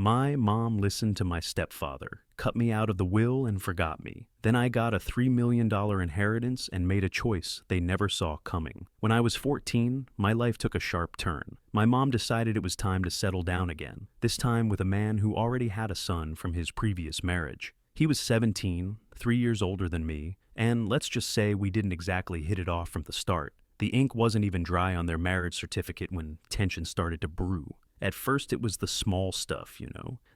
My mom listened to my stepfather, cut me out of the will and forgot me. Then I got a $3 million inheritance and made a choice they never saw coming. When I was 14, my life took a sharp turn. My mom decided it was time to settle down again, this time with a man who already had a son from his previous marriage. He was 17, 3 years older than me, and let's just say we didn't exactly hit it off from the start. The ink wasn't even dry on their marriage certificate when tension started to brew. At first it was the small stuff,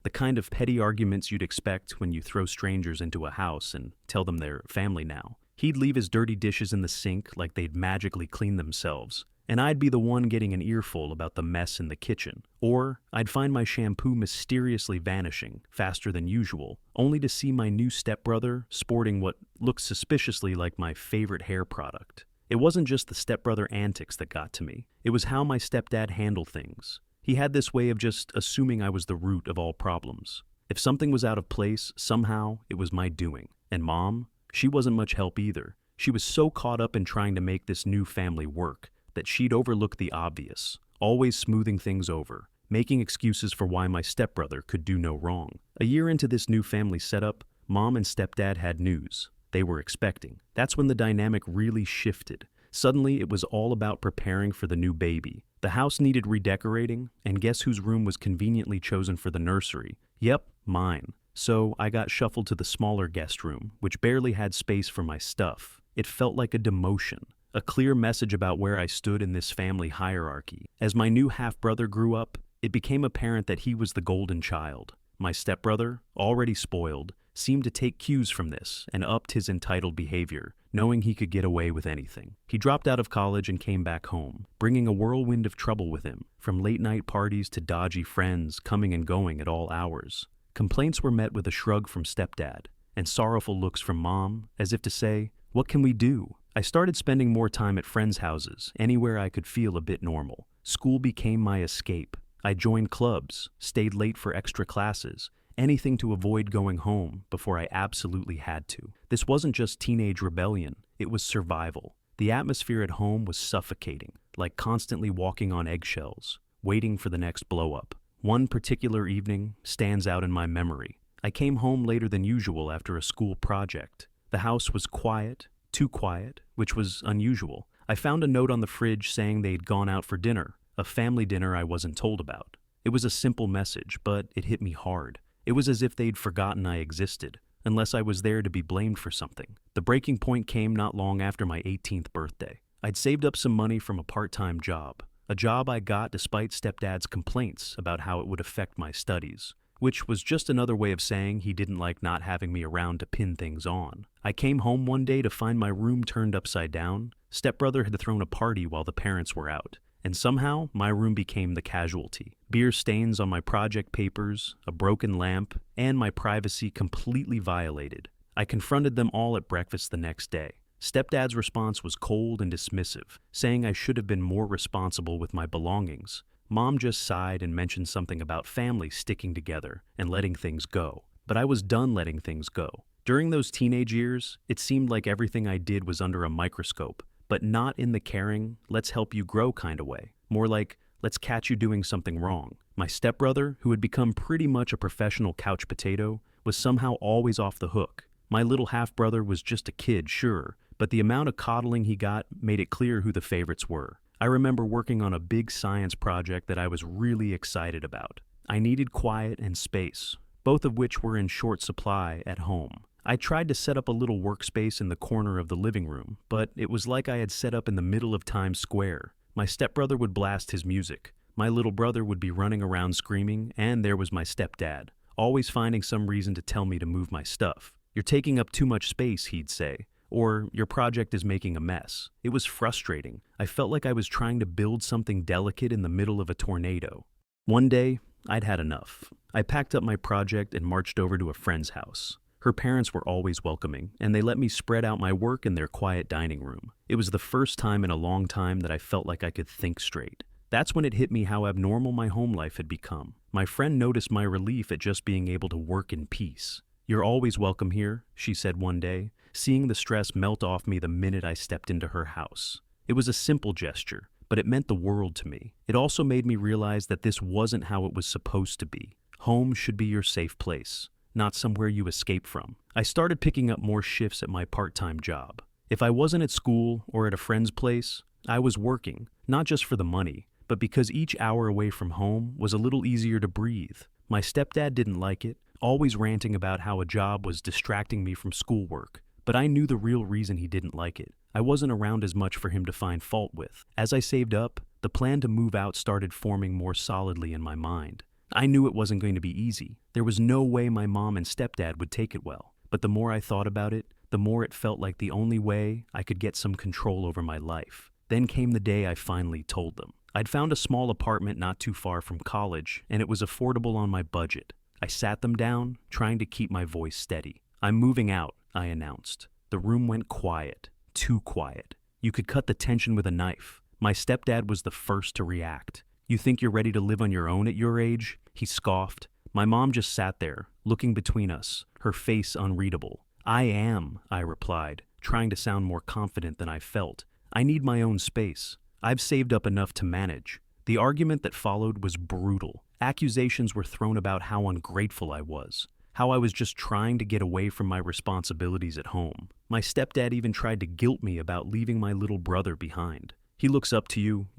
the kind of petty arguments you'd expect when you throw strangers into a house and tell them they're family now. He'd leave his dirty dishes in the sink like they'd magically clean themselves, and I'd be the one getting an earful about the mess in the kitchen. Or I'd find my shampoo mysteriously vanishing faster than usual, only to see my new stepbrother sporting what looked suspiciously like my favorite hair product. It wasn't just the stepbrother antics that got to me. It was how my stepdad handled things. He had this way of just assuming I was the root of all problems. If something was out of place, somehow it was my doing. And Mom, she wasn't much help either. She was so caught up in trying to make this new family work that she'd overlook the obvious, always smoothing things over, making excuses for why my stepbrother could do no wrong. A year into this new family setup, Mom and stepdad had news. They were expecting. That's when the dynamic really shifted. Suddenly, it was all about preparing for the new baby. The house needed redecorating, and guess whose room was conveniently chosen for the nursery? Yep, mine. So I got shuffled to the smaller guest room, which barely had space for my stuff. It felt like a demotion, a clear message about where I stood in this family hierarchy. As my new half-brother grew up, it became apparent that he was the golden child. My stepbrother, already spoiled, seemed to take cues from this and upped his entitled behavior, knowing he could get away with anything. He dropped out of college and came back home, bringing a whirlwind of trouble with him, from late-night parties to dodgy friends coming and going at all hours. Complaints were met with a shrug from stepdad, and sorrowful looks from Mom, as if to say, "What can we do?" I started spending more time at friends' houses, anywhere I could feel a bit normal. School became my escape. I joined clubs, stayed late for extra classes, anything to avoid going home before I absolutely had to. This wasn't just teenage rebellion, it was survival. The atmosphere at home was suffocating, like constantly walking on eggshells, waiting for the next blow-up. One particular evening stands out in my memory. I came home later than usual after a school project. The house was quiet, too quiet, which was unusual. I found a note on the fridge saying they'd gone out for dinner, a family dinner I wasn't told about. It was a simple message, but it hit me hard. It was as if they'd forgotten I existed, unless I was there to be blamed for something. The breaking point came not long after my 18th birthday. I'd saved up some money from a part-time job, a job I got despite stepdad's complaints about how it would affect my studies, which was just another way of saying he didn't like not having me around to pin things on. I came home one day to find my room turned upside down. Stepbrother had thrown a party while the parents were out, and somehow my room became the casualty. Beer stains on my project papers, a broken lamp, and my privacy completely violated. I confronted them all at breakfast the next day. Stepdad's response was cold and dismissive, saying I should have been more responsible with my belongings. Mom just sighed and mentioned something about family sticking together and letting things go. But I was done letting things go. During those teenage years, it seemed like everything I did was under a microscope, but not in the caring, let's help you grow kind of way. More like, let's catch you doing something wrong. My stepbrother, who had become pretty much a professional couch potato, was somehow always off the hook. My little half-brother was just a kid, sure, but the amount of coddling he got made it clear who the favorites were. I remember working on a big science project that I was really excited about. I needed quiet and space, both of which were in short supply at home. I tried to set up a little workspace in the corner of the living room, but it was like I had set up in the middle of Times Square. My stepbrother would blast his music, my little brother would be running around screaming, and there was my stepdad, always finding some reason to tell me to move my stuff. "You're taking up too much space," he'd say, or "your project is making a mess." It was frustrating. I felt like I was trying to build something delicate in the middle of a tornado. One day, I'd had enough. I packed up my project and marched over to a friend's house. Her parents were always welcoming, and they let me spread out my work in their quiet dining room. It was the first time in a long time that I felt like I could think straight. That's when it hit me how abnormal my home life had become. My friend noticed my relief at just being able to work in peace. "You're always welcome here," she said one day, seeing the stress melt off me the minute I stepped into her house. It was a simple gesture, but it meant the world to me. It also made me realize that this wasn't how it was supposed to be. Home should be your safe place, not somewhere you escape from. I started picking up more shifts at my part-time job. If I wasn't at school or at a friend's place, I was working, not just for the money, but because each hour away from home was a little easier to breathe. My stepdad didn't like it, always ranting about how a job was distracting me from schoolwork. But I knew the real reason he didn't like it. I wasn't around as much for him to find fault with. As I saved up, the plan to move out started forming more solidly in my mind. I knew it wasn't going to be easy. There was no way my mom and stepdad would take it well. But the more I thought about it, the more it felt like the only way I could get some control over my life. Then came the day I finally told them. I'd found a small apartment not too far from college, and it was affordable on my budget. I sat them down, trying to keep my voice steady. "I'm moving out," I announced. The room went quiet, too quiet. You could cut the tension with a knife. My stepdad was the first to react. "You think you're ready to live on your own at your age?" He scoffed. My mom just sat there, looking between us, her face unreadable. "I am," I replied, trying to sound more confident than I felt. "I need my own space. I've saved up enough to manage." The argument that followed was brutal. Accusations were thrown about how ungrateful I was, how I was just trying to get away from my responsibilities at home. My stepdad even tried to guilt me about leaving my little brother behind. "He looks up to you,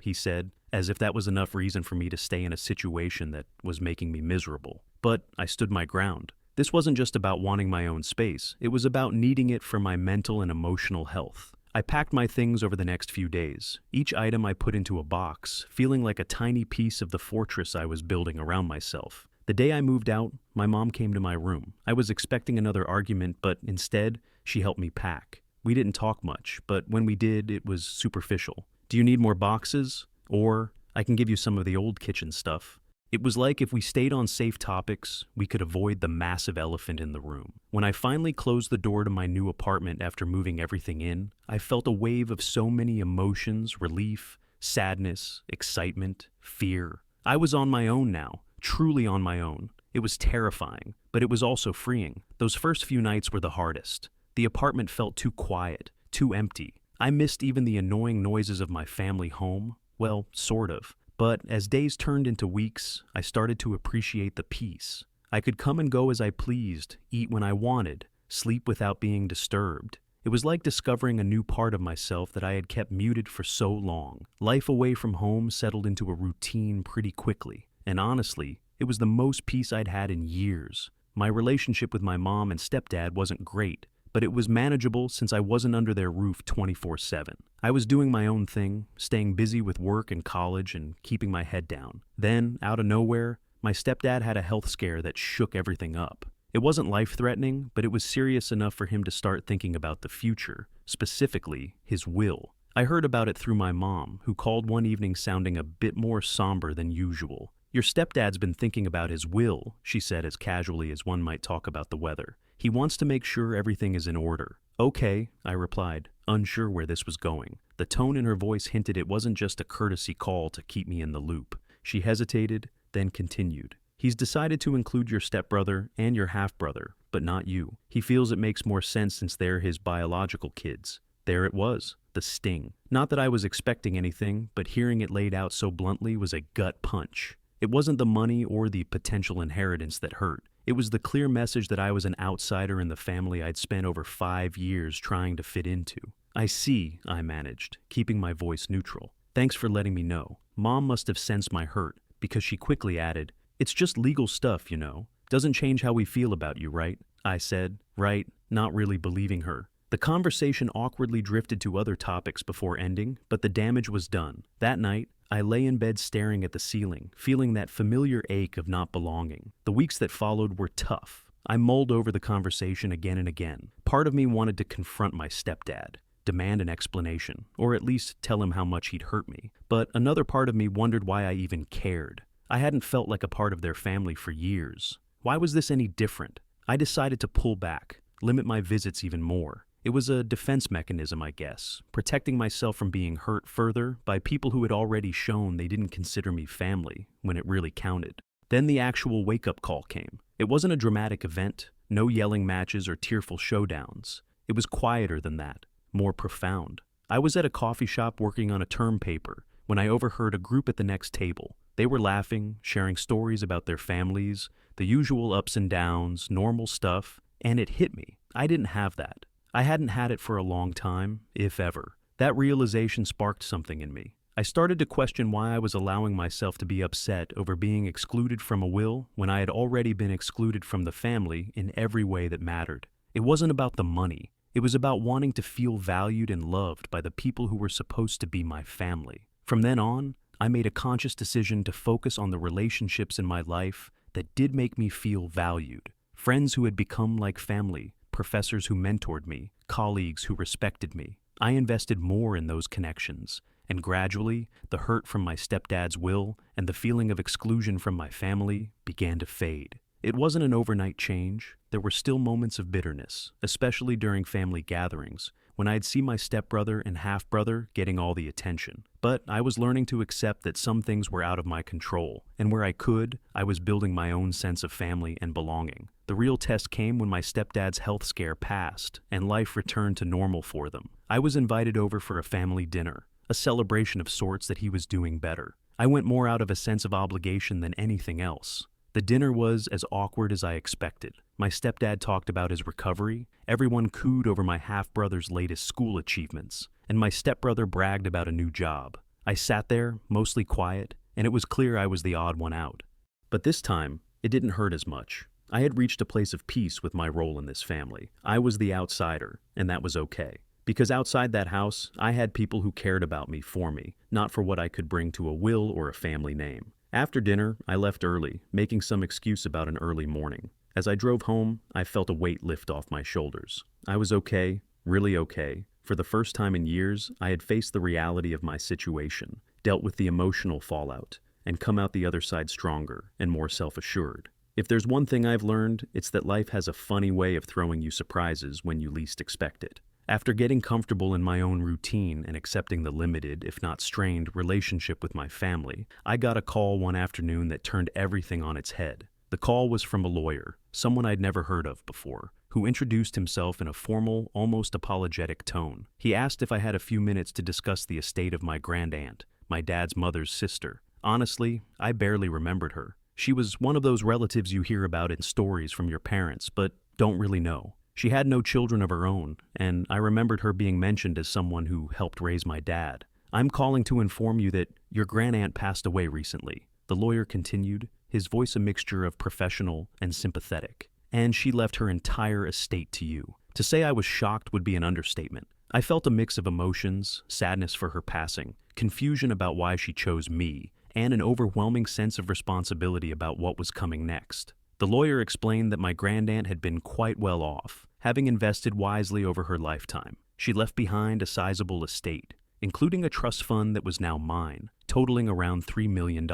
he said, as if that was enough reason for me to stay in a situation that was making me miserable. But I stood my ground. This wasn't just about wanting my own space, it was about needing it for my mental and emotional health. I packed my things over the next few days, each item I put into a box, feeling like a tiny piece of the fortress I was building around myself. The day I moved out, my mom came to my room. I was expecting another argument, but instead, she helped me pack. We didn't talk much, but when we did, it was superficial. "Do you need more boxes? Or I can give you some of the old kitchen stuff." It was like if we stayed on safe topics, we could avoid the massive elephant in the room. When I finally closed the door to my new apartment after moving everything in, I felt a wave of so many emotions: relief, sadness, excitement, fear. I was on my own now, truly on my own. It was terrifying, but it was also freeing. Those first few nights were the hardest. The apartment felt too quiet, too empty. I missed even the annoying noises of my family home. Well, sort of. But as days turned into weeks, I started to appreciate the peace. I could come and go as I pleased, eat when I wanted, sleep without being disturbed. It was like discovering a new part of myself that I had kept muted for so long. Life away from home settled into a routine pretty quickly, and honestly, it was the most peace I'd had in years. My relationship with my mom and stepdad wasn't great, but it was manageable since I wasn't under their roof 24/7. I was doing my own thing, staying busy with work and college and keeping my head down. Then, out of nowhere, my stepdad had a health scare that shook everything up. It wasn't life-threatening, but it was serious enough for him to start thinking about the future, specifically his will. I heard about it through my mom, who called one evening sounding a bit more somber than usual. "Your stepdad's been thinking about his will," she said as casually as one might talk about the weather. "He wants to make sure everything is in order." "Okay," I replied, unsure where this was going. The tone in her voice hinted it wasn't just a courtesy call to keep me in the loop. She hesitated, then continued. "He's decided to include your stepbrother and your half-brother, but not you. He feels it makes more sense since they're his biological kids." There it was, the sting. Not that I was expecting anything, but hearing it laid out so bluntly was a gut punch. It wasn't the money or the potential inheritance that hurt. It was the clear message that I was an outsider in the family I'd spent over 5 years trying to fit into. "I see," I managed, keeping my voice neutral. "Thanks for letting me know." Mom must have sensed my hurt, because she quickly added, "It's just legal stuff, Doesn't change how we feel about you, right?" I said, right, not really believing her. The conversation awkwardly drifted to other topics before ending, but the damage was done. That night, I lay in bed staring at the ceiling, feeling that familiar ache of not belonging. The weeks that followed were tough. I mulled over the conversation again and again. Part of me wanted to confront my stepdad, demand an explanation, or at least tell him how much he'd hurt me. But another part of me wondered why I even cared. I hadn't felt like a part of their family for years. Why was this any different? I decided to pull back, limit my visits even more. It was a defense mechanism, I guess, protecting myself from being hurt further by people who had already shown they didn't consider me family when it really counted. Then the actual wake-up call came. It wasn't a dramatic event, no yelling matches or tearful showdowns. It was quieter than that, more profound. I was at a coffee shop working on a term paper when I overheard a group at the next table. They were laughing, sharing stories about their families, the usual ups and downs, normal stuff, and it hit me. I didn't have that. I hadn't had it for a long time, if ever. That realization sparked something in me. I started to question why I was allowing myself to be upset over being excluded from a will when I had already been excluded from the family in every way that mattered. It wasn't about the money. It was about wanting to feel valued and loved by the people who were supposed to be my family. From then on, I made a conscious decision to focus on the relationships in my life that did make me feel valued. Friends who had become like family, professors who mentored me, colleagues who respected me. I invested more in those connections, and gradually, the hurt from my stepdad's will and the feeling of exclusion from my family began to fade. It wasn't an overnight change. There were still moments of bitterness, especially during family gatherings, when I'd see my stepbrother and half-brother getting all the attention. But I was learning to accept that some things were out of my control, and where I could, I was building my own sense of family and belonging. The real test came when my stepdad's health scare passed, and life returned to normal for them. I was invited over for a family dinner, a celebration of sorts that he was doing better. I went more out of a sense of obligation than anything else. The dinner was as awkward as I expected. My stepdad talked about his recovery, everyone cooed over my half-brother's latest school achievements, and my stepbrother bragged about a new job. I sat there, mostly quiet, and it was clear I was the odd one out. But this time, it didn't hurt as much. I had reached a place of peace with my role in this family. I was the outsider, and that was okay. Because outside that house, I had people who cared about me for me, not for what I could bring to a will or a family name. After dinner, I left early, making some excuse about an early morning. As I drove home, I felt a weight lift off my shoulders. I was okay, really okay. For the first time in years, I had faced the reality of my situation, dealt with the emotional fallout, and come out the other side stronger and more self-assured. If there's one thing I've learned, it's that life has a funny way of throwing you surprises when you least expect it. After getting comfortable in my own routine and accepting the limited, if not strained, relationship with my family, I got a call one afternoon that turned everything on its head. The call was from a lawyer, someone I'd never heard of before, who introduced himself in a formal, almost apologetic tone. He asked if I had a few minutes to discuss the estate of my grandaunt, my dad's mother's sister. Honestly, I barely remembered her. She was one of those relatives you hear about in stories from your parents, but don't really know. She had no children of her own, and I remembered her being mentioned as someone who helped raise my dad. I'm calling to inform you that your grandaunt passed away recently, the lawyer continued, his voice a mixture of professional and sympathetic. And she left her entire estate to you. To say I was shocked would be an understatement. I felt a mix of emotions, sadness for her passing, confusion about why she chose me, and an overwhelming sense of responsibility about what was coming next. The lawyer explained that my grandaunt had been quite well off, having invested wisely over her lifetime. She left behind a sizable estate, including a trust fund that was now mine, totaling around $3 million.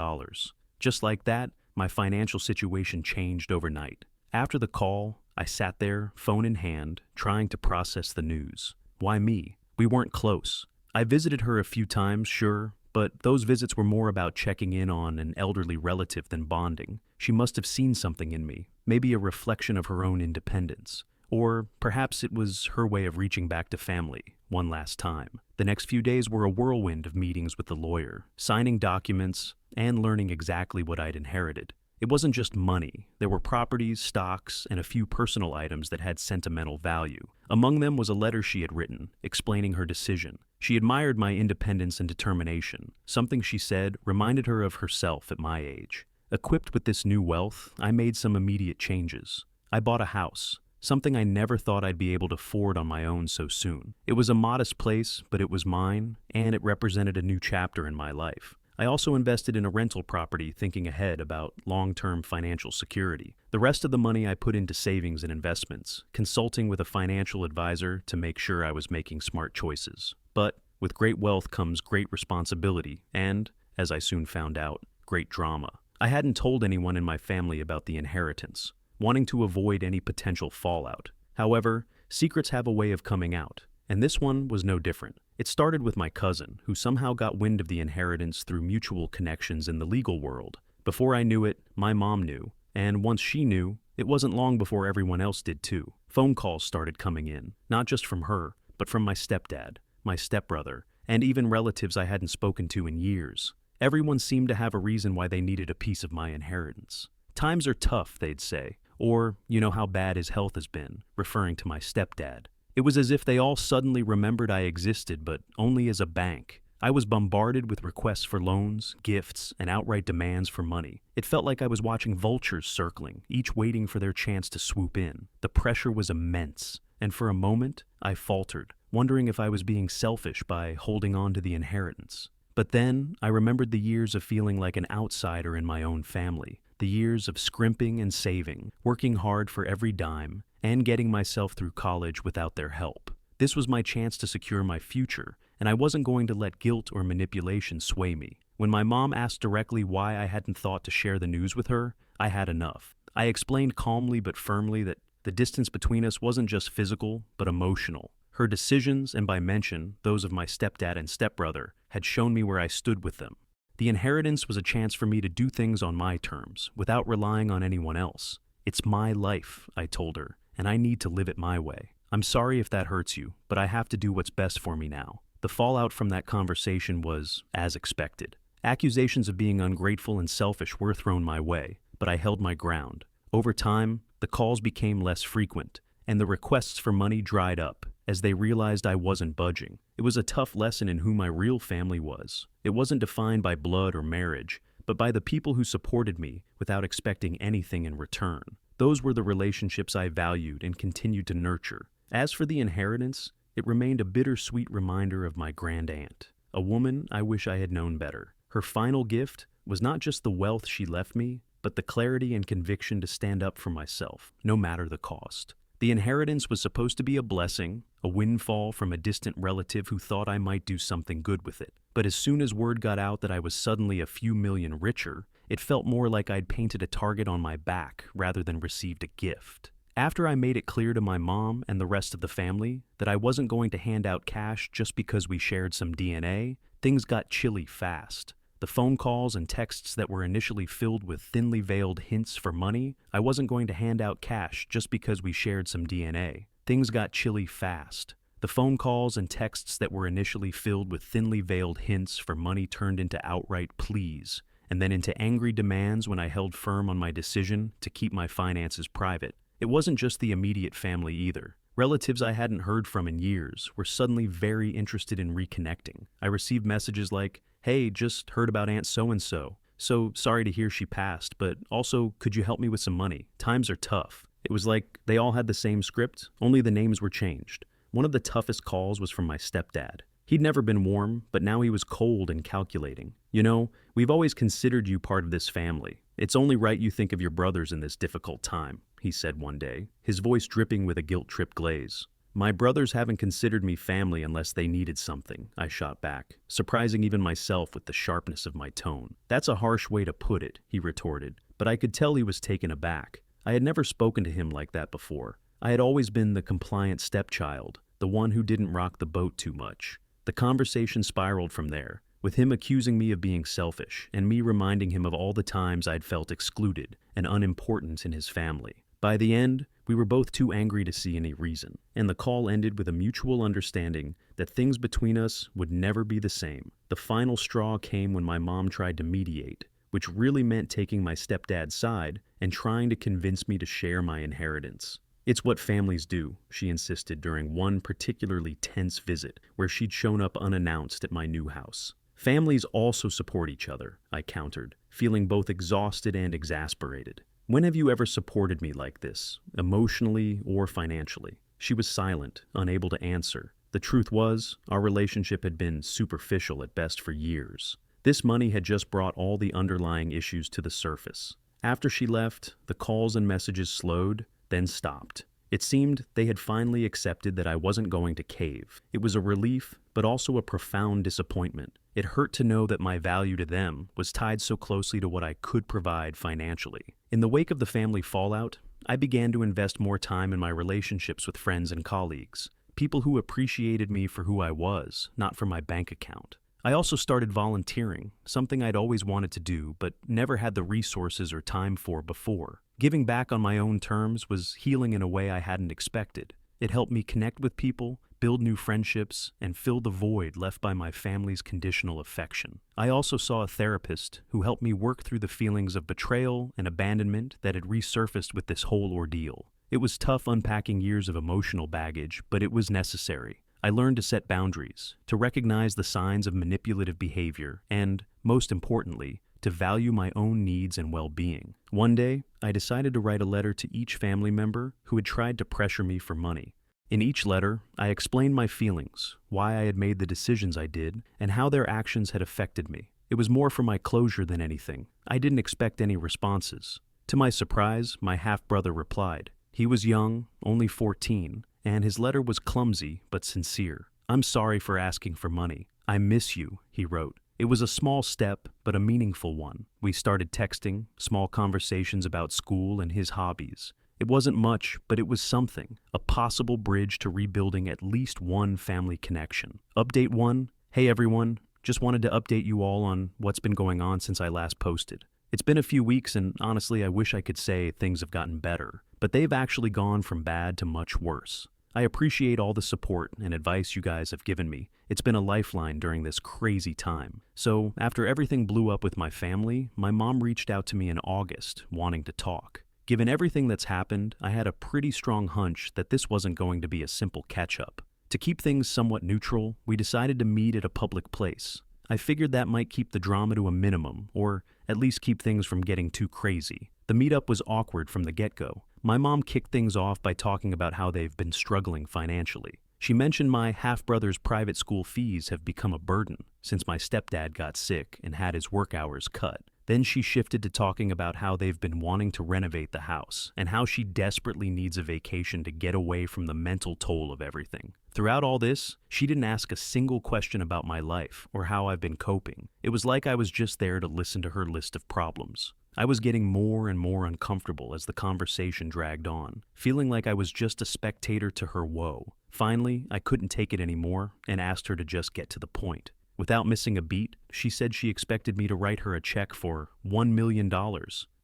Just like that, my financial situation changed overnight. After the call, I sat there, phone in hand, trying to process the news. Why me? We weren't close. I visited her a few times, sure, but those visits were more about checking in on an elderly relative than bonding. She must have seen something in me, maybe a reflection of her own independence. Or perhaps it was her way of reaching back to family, one last time. The next few days were a whirlwind of meetings with the lawyer, signing documents, and learning exactly what I'd inherited. It wasn't just money. There were properties, stocks, and a few personal items that had sentimental value. Among them was a letter she had written, explaining her decision. She admired my independence and determination. Something she said reminded her of herself at my age. Equipped with this new wealth, I made some immediate changes. I bought a house, something I never thought I'd be able to afford on my own so soon. It was a modest place, but it was mine, and it represented a new chapter in my life. I also invested in a rental property, thinking ahead about long-term financial security. The rest of the money I put into savings and investments, consulting with a financial advisor to make sure I was making smart choices. But with great wealth comes great responsibility and, as I soon found out, great drama. I hadn't told anyone in my family about the inheritance, wanting to avoid any potential fallout. However, secrets have a way of coming out, and this one was no different. It started with my cousin, who somehow got wind of the inheritance through mutual connections in the legal world. Before I knew it, my mom knew, and once she knew, it wasn't long before everyone else did too. Phone calls started coming in, not just from her, but from my stepdad, my stepbrother, and even relatives I hadn't spoken to in years. Everyone seemed to have a reason why they needed a piece of my inheritance. Times are tough, they'd say, or, you know how bad his health has been, referring to my stepdad. It was as if they all suddenly remembered I existed, but only as a bank. I was bombarded with requests for loans, gifts, and outright demands for money. It felt like I was watching vultures circling, each waiting for their chance to swoop in. The pressure was immense, and for a moment, I faltered, wondering if I was being selfish by holding on to the inheritance. But then, I remembered the years of feeling like an outsider in my own family, the years of scrimping and saving, working hard for every dime, and getting myself through college without their help. This was my chance to secure my future, and I wasn't going to let guilt or manipulation sway me. When my mom asked directly why I hadn't thought to share the news with her, I had enough. I explained calmly but firmly that the distance between us wasn't just physical, but emotional. Her decisions, and by mention, those of my stepdad and stepbrother, had shown me where I stood with them. The inheritance was a chance for me to do things on my terms, without relying on anyone else. It's my life, I told her, and I need to live it my way. I'm sorry if that hurts you, but I have to do what's best for me now. The fallout from that conversation was as expected. Accusations of being ungrateful and selfish were thrown my way, but I held my ground. Over time, the calls became less frequent, and the requests for money dried up as they realized I wasn't budging. It was a tough lesson in who my real family was. It wasn't defined by blood or marriage, but by the people who supported me without expecting anything in return. Those were the relationships I valued and continued to nurture. As for the inheritance, it remained a bittersweet reminder of my grand-aunt, a woman I wish I had known better. Her final gift was not just the wealth she left me, but the clarity and conviction to stand up for myself, no matter the cost. The inheritance was supposed to be a blessing, a windfall from a distant relative who thought I might do something good with it. But as soon as word got out that I was suddenly a few million richer, it felt more like I'd painted a target on my back rather than received a gift. After I made it clear to my mom and the rest of the family that I wasn't going to hand out cash just because we shared some DNA, things got chilly fast. The phone calls and texts that were initially filled with thinly veiled hints for money, I wasn't going to hand out cash just because we shared some DNA. Things got chilly fast. The phone calls and texts that were initially filled with thinly veiled hints for money turned into outright pleas, and then into angry demands when I held firm on my decision to keep my finances private. It wasn't just the immediate family either. Relatives I hadn't heard from in years were suddenly very interested in reconnecting. I received messages like, "Hey, just heard about Aunt so-and-so. So sorry to hear she passed, but also could you help me with some money? Times are tough." It was like they all had the same script, only the names were changed. One of the toughest calls was from my stepdad. He'd never been warm, but now he was cold and calculating. "You know, we've always considered you part of this family. It's only right you think of your brothers in this difficult time," he said one day, his voice dripping with a guilt-tripped glaze. "My brothers haven't considered me family unless they needed something," I shot back, surprising even myself with the sharpness of my tone. "That's a harsh way to put it," he retorted, but I could tell he was taken aback. I had never spoken to him like that before. I had always been the compliant stepchild, the one who didn't rock the boat too much. The conversation spiraled from there, with him accusing me of being selfish, and me reminding him of all the times I'd felt excluded and unimportant in his family. By the end, we were both too angry to see any reason, and the call ended with a mutual understanding that things between us would never be the same. The final straw came when my mom tried to mediate, which really meant taking my stepdad's side and trying to convince me to share my inheritance. "It's what families do," she insisted during one particularly tense visit where she'd shown up unannounced at my new house. "Families also support each other," I countered, feeling both exhausted and exasperated. "When have you ever supported me like this, emotionally or financially?" She was silent, unable to answer. The truth was, our relationship had been superficial at best for years. This money had just brought all the underlying issues to the surface. After she left, the calls and messages slowed, then stopped. It seemed they had finally accepted that I wasn't going to cave. It was a relief, but also a profound disappointment. It hurt to know that my value to them was tied so closely to what I could provide financially. In the wake of the family fallout, I began to invest more time in my relationships with friends and colleagues, people who appreciated me for who I was, not for my bank account. I also started volunteering, something I'd always wanted to do but never had the resources or time for before. Giving back on my own terms was healing in a way I hadn't expected. It helped me connect with people, build new friendships, and fill the void left by my family's conditional affection. I also saw a therapist who helped me work through the feelings of betrayal and abandonment that had resurfaced with this whole ordeal. It was tough unpacking years of emotional baggage, but it was necessary. I learned to set boundaries, to recognize the signs of manipulative behavior, and, most importantly, to value my own needs and well-being. One day, I decided to write a letter to each family member who had tried to pressure me for money. In each letter, I explained my feelings, why I had made the decisions I did, and how their actions had affected me. It was more for my closure than anything. I didn't expect any responses. To my surprise, my half-brother replied. He was young, only 14, and his letter was clumsy but sincere. "I'm sorry for asking for money. I miss you," he wrote. It was a small step, but a meaningful one. We started texting, small conversations about school and his hobbies. It wasn't much, but it was something, a possible bridge to rebuilding at least one family connection. Update 1. Hey everyone, just wanted to update you all on what's been going on since I last posted. It's been a few weeks and honestly I wish I could say things have gotten better, but they've actually gone from bad to much worse. I appreciate all the support and advice you guys have given me. It's been a lifeline during this crazy time. So, after everything blew up with my family, my mom reached out to me in August, wanting to talk. Given everything that's happened, I had a pretty strong hunch that this wasn't going to be a simple catch-up. To keep things somewhat neutral, we decided to meet at a public place. I figured that might keep the drama to a minimum, or at least keep things from getting too crazy. The meetup was awkward from the get-go. My mom kicked things off by talking about how they've been struggling financially. She mentioned my half-brother's private school fees have become a burden since my stepdad got sick and had his work hours cut. Then she shifted to talking about how they've been wanting to renovate the house and how she desperately needs a vacation to get away from the mental toll of everything. Throughout all this, she didn't ask a single question about my life or how I've been coping. It was like I was just there to listen to her list of problems. I was getting more and more uncomfortable as the conversation dragged on, feeling like I was just a spectator to her woe. Finally, I couldn't take it anymore and asked her to just get to the point. Without missing a beat, she said she expected me to write her a check for $1 million.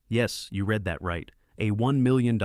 Yes, you read that right. A $1 million.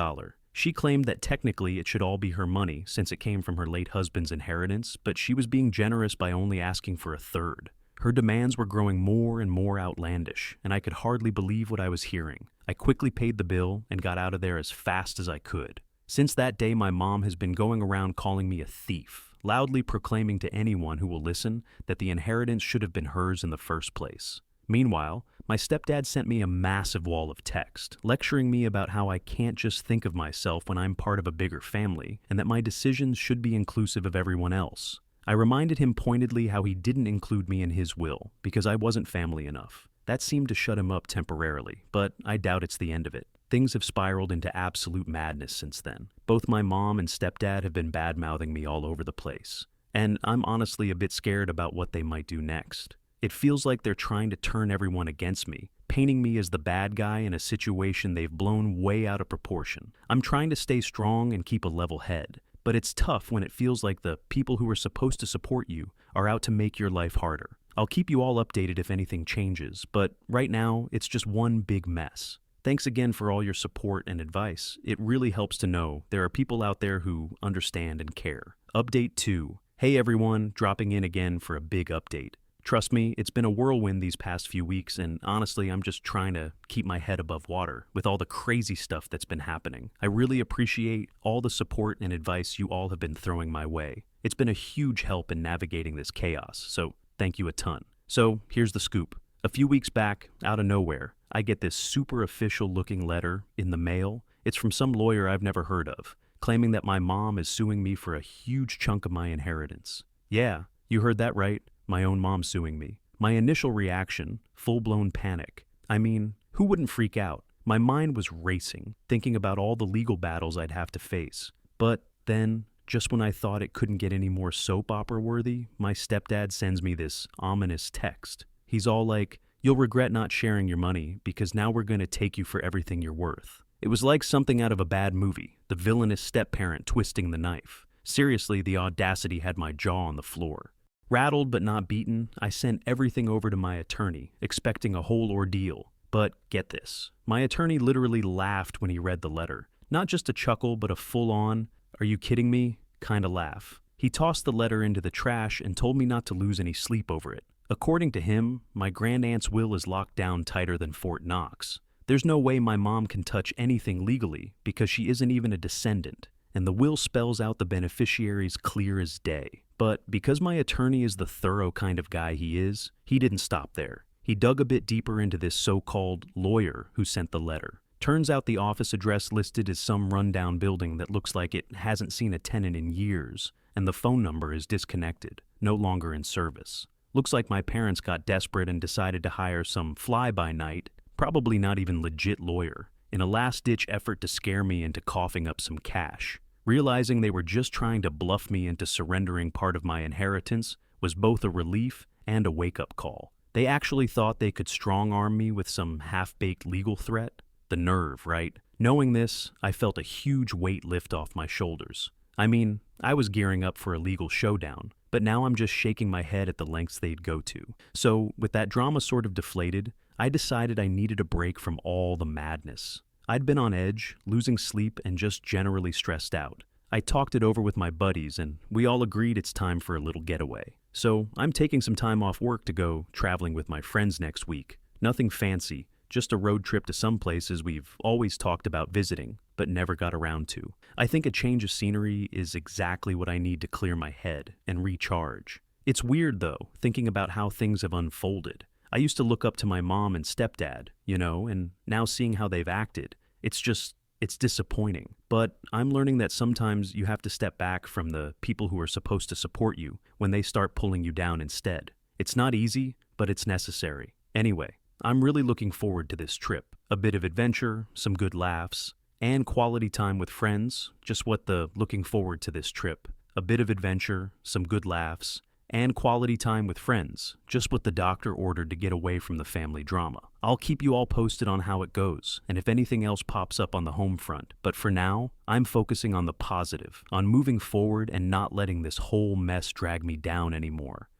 She claimed that technically it should all be her money since it came from her late husband's inheritance, but she was being generous by only asking for a third. Her demands were growing more and more outlandish, and I could hardly believe what I was hearing. I quickly paid the bill and got out of there as fast as I could. Since that day, my mom has been going around calling me a thief, loudly proclaiming to anyone who will listen that the inheritance should have been hers in the first place. Meanwhile, my stepdad sent me a massive wall of text, lecturing me about how I can't just think of myself when I'm part of a bigger family, and that my decisions should be inclusive of everyone else. I reminded him pointedly how he didn't include me in his will, because I wasn't family enough. That seemed to shut him up temporarily, but I doubt it's the end of it. Things have spiraled into absolute madness since then. Both my mom and stepdad have been bad-mouthing me all over the place, and I'm honestly a bit scared about what they might do next. It feels like they're trying to turn everyone against me, painting me as the bad guy in a situation they've blown way out of proportion. I'm trying to stay strong and keep a level head, but it's tough when it feels like the people who are supposed to support you are out to make your life harder. I'll keep you all updated if anything changes, but right now, it's just one big mess. Thanks again for all your support and advice. It really helps to know there are people out there who understand and care. Update 2. Hey everyone, dropping in again for a big update. Trust me, it's been a whirlwind these past few weeks, and honestly, I'm just trying to keep my head above water with all the crazy stuff that's been happening. I really appreciate all the support and advice you all have been throwing my way. It's been a huge help in navigating this chaos, so thank you a ton. So, here's the scoop. A few weeks back, out of nowhere, I get this super official-looking letter in the mail. It's from some lawyer I've never heard of, claiming that my mom is suing me for a huge chunk of my inheritance. Yeah, you heard that right. My own mom suing me. My initial reaction, full-blown panic. I mean, who wouldn't freak out? My mind was racing, thinking about all the legal battles I'd have to face. But then, just when I thought it couldn't get any more soap opera-worthy, my stepdad sends me this ominous text. He's all like, "You'll regret not sharing your money because now we're going to take you for everything you're worth." It was like something out of a bad movie, the villainous step-parent twisting the knife. Seriously, the audacity had my jaw on the floor. Rattled but not beaten, I sent everything over to my attorney, expecting a whole ordeal. But get this, my attorney literally laughed when he read the letter. Not just a chuckle, but a full-on, "Are you kidding me?" kind of laugh. He tossed the letter into the trash and told me not to lose any sleep over it. According to him, my grandaunt's will is locked down tighter than Fort Knox. There's no way my mom can touch anything legally because she isn't even a descendant, and the will spells out the beneficiaries clear as day. But because my attorney is the thorough kind of guy he is, he didn't stop there. He dug a bit deeper into this so-called lawyer who sent the letter. Turns out the office address listed is some rundown building that looks like it hasn't seen a tenant in years, and the phone number is disconnected, no longer in service. Looks like my parents got desperate and decided to hire some fly-by-night, probably not even legit lawyer, in a last-ditch effort to scare me into coughing up some cash. Realizing they were just trying to bluff me into surrendering part of my inheritance was both a relief and a wake-up call. They actually thought they could strong-arm me with some half-baked legal threat. The nerve, right? Knowing this, I felt a huge weight lift off my shoulders. I mean, I was gearing up for a legal showdown, but now I'm just shaking my head at the lengths they'd go to. So, with that drama sort of deflated, I decided I needed a break from all the madness. I'd been on edge, losing sleep, and just generally stressed out. I talked it over with my buddies, and we all agreed it's time for a little getaway. So, I'm taking some time off work to go traveling with my friends next week. Nothing fancy, just a road trip to some places we've always talked about visiting, but never got around to. I think a change of scenery is exactly what I need to clear my head and recharge. It's weird, though, thinking about how things have unfolded. I used to look up to my mom and stepdad, and now seeing how they've acted, it's disappointing. But I'm learning that sometimes you have to step back from the people who are supposed to support you when they start pulling you down instead. It's not easy, but it's necessary. Anyway, I'm really looking forward to this trip. A bit of adventure, some good laughs, and quality time with friends. Just what the looking forward to this trip. A bit of adventure, some good laughs, and quality time with friends. Just what the doctor ordered to get away from the family drama. I'll keep you all posted on how it goes, and if anything else pops up on the home front. But for now, I'm focusing on the positive, on moving forward and not letting this whole mess drag me down anymore.